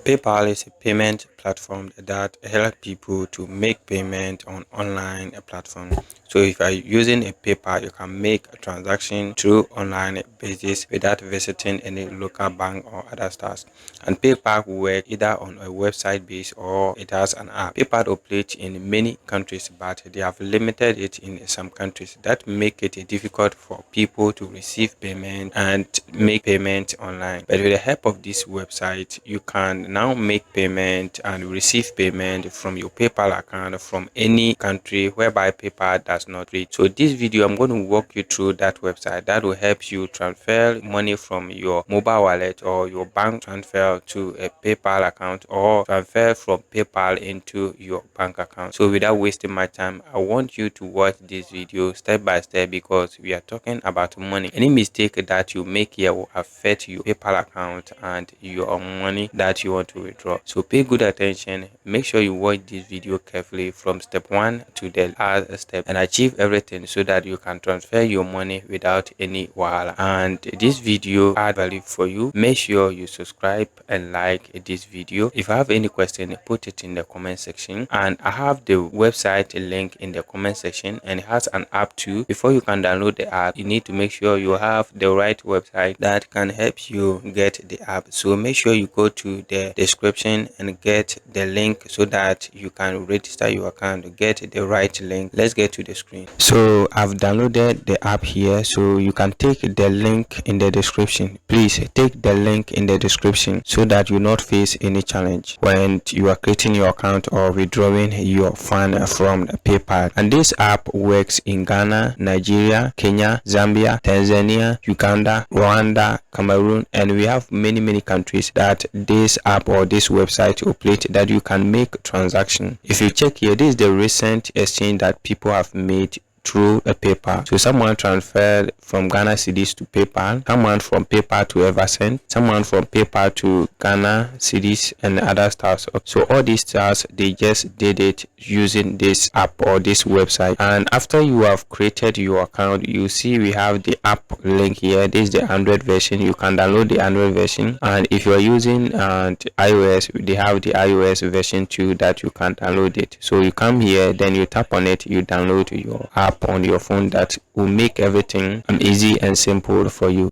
PayPal is a payment platform that helps people to make payment on online platform. So if you are using a PayPal, you can make a transaction through online basis without visiting any local bank or other stores. And PayPal will work either on a website base or it has an app. PayPal operates in many countries, but they have limited it in some countries. That make it difficult for people to receive payment and make payment online. But with the help of this website, you can now make payment and receive payment from your PayPal account from any country whereby PayPal does not reach. So this video, I'm going to walk you through that website that will help you transfer money from your mobile wallet or your bank transfer to a PayPal account or transfer from PayPal into your bank account. So without wasting my time, I want you to watch this video step by step because we are talking about money. Any mistake that you make here will affect your PayPal account and your money that you want to withdraw. So pay good attention. Make sure you watch this video carefully from step 1 to the last step and achieve everything so that you can transfer your money without any wahala. And this video add value for you. Make sure you subscribe and like this video. If you have any question, put it in the comment section, and I have the website link in the comment section, and it has an app too. Before you can download the app, you need to make sure you have the right website that can help you get the app. So make sure you go to the description and get the link so that you can register your account to get the right link. Let's get to the screen. So I've downloaded the app here, so you can take the link in the description. Please take the link in the description so that you not face any challenge when you are creating your account or withdrawing your fund from PayPal. And this app works in Ghana, Nigeria, Kenya, Zambia, Tanzania, Uganda, Rwanda, Cameroon, and we have many countries that this app or this website operate that you can make transaction. If you check here, this is the recent exchange that people have made through a PayPal. So someone transferred from Ghana cedis to PayPal, someone from PayPal to Eversend, someone from PayPal to Ghana cedis and other stars. So all these stars, they just did it using this app or this website. And after you have created your account, you see we have the app link here. This is the Android version. You can download the Android version, and if you are using iOS, they have the iOS version too that you can download it. So you come here, then you tap on it, you download your app on your phone. That will make everything easy and simple for you.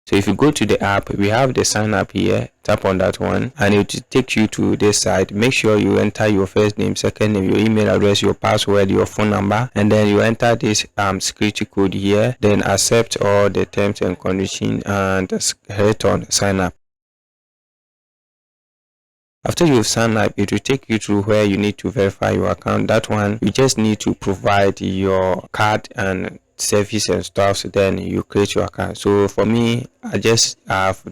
So if you go to the app, we have the sign up here. Tap on that one and it will take you to this site. Make sure you enter your first name, second name, your email address, your password, your phone number, and then you enter this security code here. Then accept all the terms and conditions and hit on sign up. After you've signed up, it will take you through where you need to verify your account. That one, you just need to provide your card and service and stuff, so then you create your account. So for me, I just have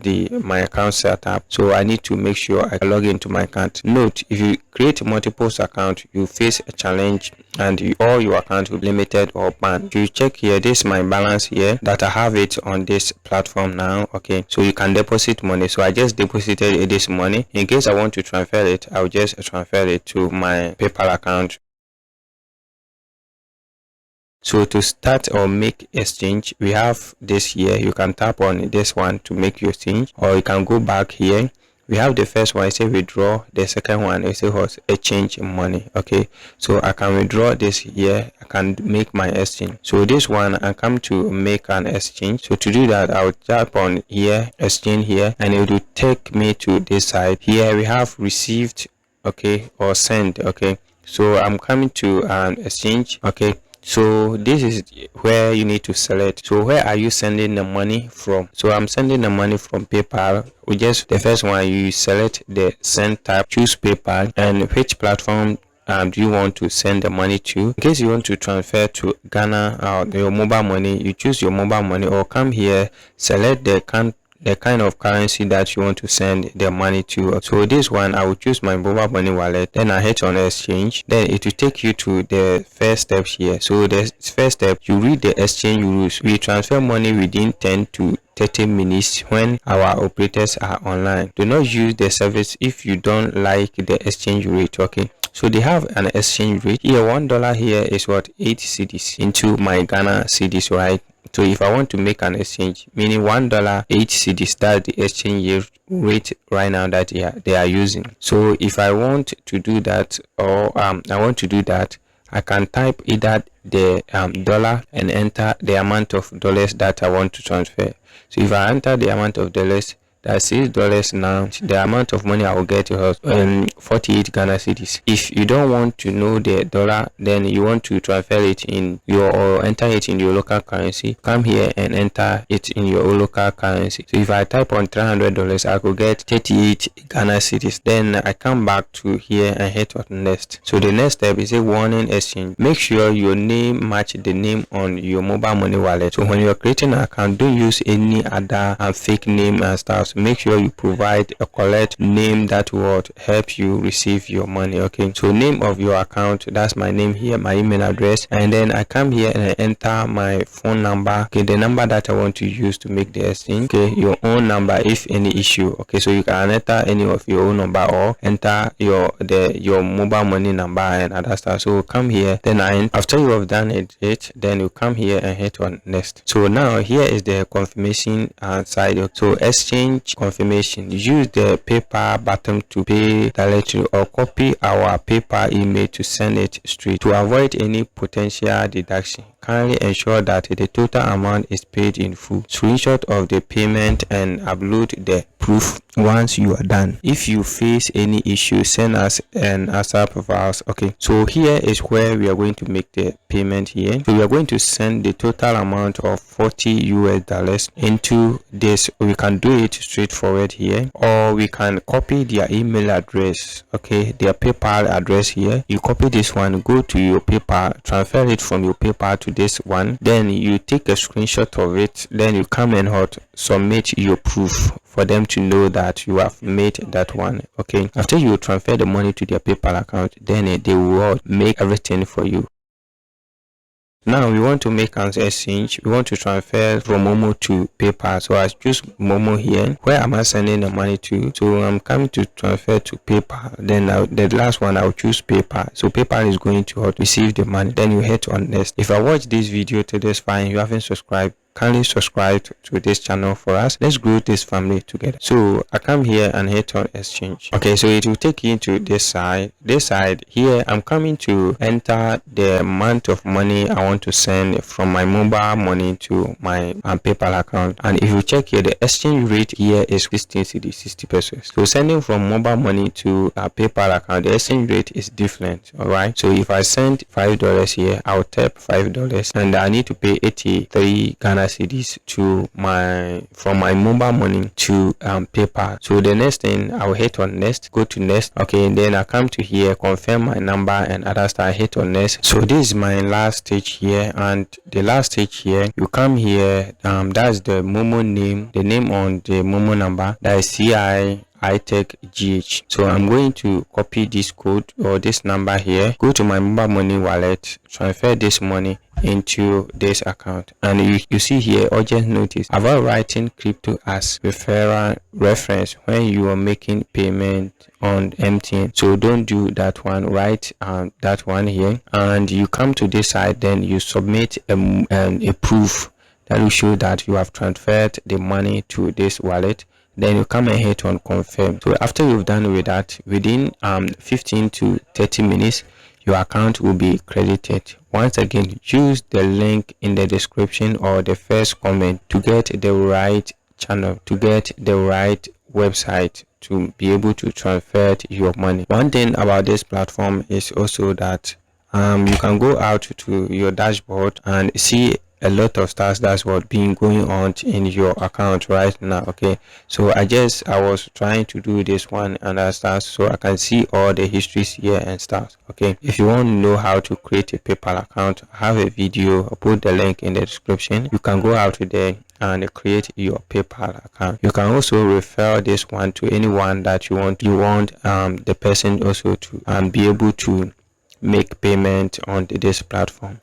my account set up, so I need to make sure I log into my account. Note, if you create multiple accounts, you face a challenge and all your accounts will be limited or banned. You check here, this is my balance here that I have it on this platform now. Okay, so you can deposit money. So I just deposited this money. In case I want to transfer it, I'll just transfer it to my PayPal account. So to start or make exchange, we have this here. You can tap on this one to make your exchange, or you can go back here. We have the first one, it says withdraw. The second one, it says exchange money. Okay, so I can withdraw this here. I can make my exchange. So this one, I come to make an exchange. So to do that, I'll tap on here, exchange here, and it will take me to this side. Here we have received, okay, or send. Okay, so I'm coming to an exchange. Okay, so this is where you need to select. So where are you sending the money from? So I'm sending the money from PayPal. We just, the first one, you select the send type, choose PayPal, and which platform do you want to send the money to. In case you want to transfer to Ghana your mobile money, you choose your mobile money, or come here, select the kind of currency that you want to send the money to. So this one, I will choose my mobile money wallet, then I hit on exchange. Then it will take you to the first steps here. So the first step, you read the exchange rules. We transfer money within 10 to 30 minutes when our operators are online. Do not use the service if you don't like the exchange rate. Okay, so they have an exchange rate here. $1 here is what, 8 cedis into my Ghana cedis, right? So if I want to make an exchange, meaning $1 8 cedis, that's the exchange rate right now that they are using. So if I want to do that, or I can type either the dollar and enter the amount of dollars that I want to transfer. So if I enter the amount of dollars, that's $6 now. The amount of money I will get is 48 Ghana cedis. If you don't want to know the dollar, then you want to transfer it in your, or enter it in your local currency, come here and enter it in your local currency. So if I type on $300, I could get 38 Ghana cedis. Then I come back to here and hit on next. So the next step is a warning exchange. Make sure your name match the name on your mobile money wallet. So when you're creating an account, don't use any other fake name and stuff. So make sure you provide a correct name that will help you receive your money. Okay, so name of your account, that's my name here, my email address, and then I come here and I enter my phone number. Okay, the number that I want to use to make the exchange. Okay, your own number if any issue. Okay, so you can enter any of your own number or enter your mobile money number and other stuff. So come here, then after you have done it, then you come here and hit on next. So now here is the confirmation side. So exchange confirmation. Use the PayPal button to pay directly, or copy our PayPal email to send it straight. To avoid any potential deduction, kindly ensure that the total amount is paid in full. Screenshot of the payment and upload the proof once you are done. If you face any issue, send us an WhatsApp of ours. Okay, so here is where we are going to make the payment here. So we are going to send the total amount of $40 into this. We can do it straightforward here, or we can copy their email address. Okay, their PayPal address here. You copy this one, go to your PayPal, transfer it from your PayPal to this one, then you take a screenshot of it, then you come and submit your proof for them to know that you have made that one. Okay, after you transfer the money to their PayPal account, then they will make everything for you. Now we want to make an exchange. We want to transfer from Momo to PayPal. So I choose Momo here. Where am I sending the money to? So I'm coming to transfer to PayPal. Then the last one I'll choose PayPal. So PayPal is going to receive the money. Then you hit on next. If I watch this video to this far and you haven't subscribed, kindly subscribe to this channel for us. Let's grow this family together. So I come here and hit on exchange. Okay, so it will take you to this side. Here I'm coming to enter the amount of money I want to send from my mobile money to my PayPal account. And if you check here, the exchange rate here is 16 cedis, 60 pesos. So sending from mobile money to a PayPal account, the exchange rate is different. All right, so if I send $5 here, I'll tap $5 and I need to pay 83 Ghana cedis from my mobile money to PayPal. So the next thing, I'll hit on next, go to next. Okay, and then I come to here, confirm my number and other stuff, hit on next. So this is my last stage here, and the last stage here, you come here, that's the Momo name, the name on the Momo number, that is CITechGH. So I'm going to copy this code or this number here, go to my mobile money wallet, transfer this money into this account, and you see here urgent notice, avoid writing crypto as referral reference when you are making payment on MTN. So don't do that one. Write that one here, and you come to this side, then you submit a proof that will show that you have transferred the money to this wallet. Then you come and hit on confirm. So after you've done with that, within 15 to 30 minutes, your account will be credited. Once again, use the link in the description or the first comment to get the right channel, to get the right website to be able to transfer your money. One thing about this platform is also that you can go out to your dashboard and see a lot of stars that's what being going on in your account right now. Okay, so I was trying to do this one and that stars, so I can see all the histories here and stuff. Okay, if you want to know how to create a PayPal account, I have a video, I'll put the link in the description. You can go out there and create your PayPal account. You can also refer this one to anyone that you want the person also to be able to make payment on this platform.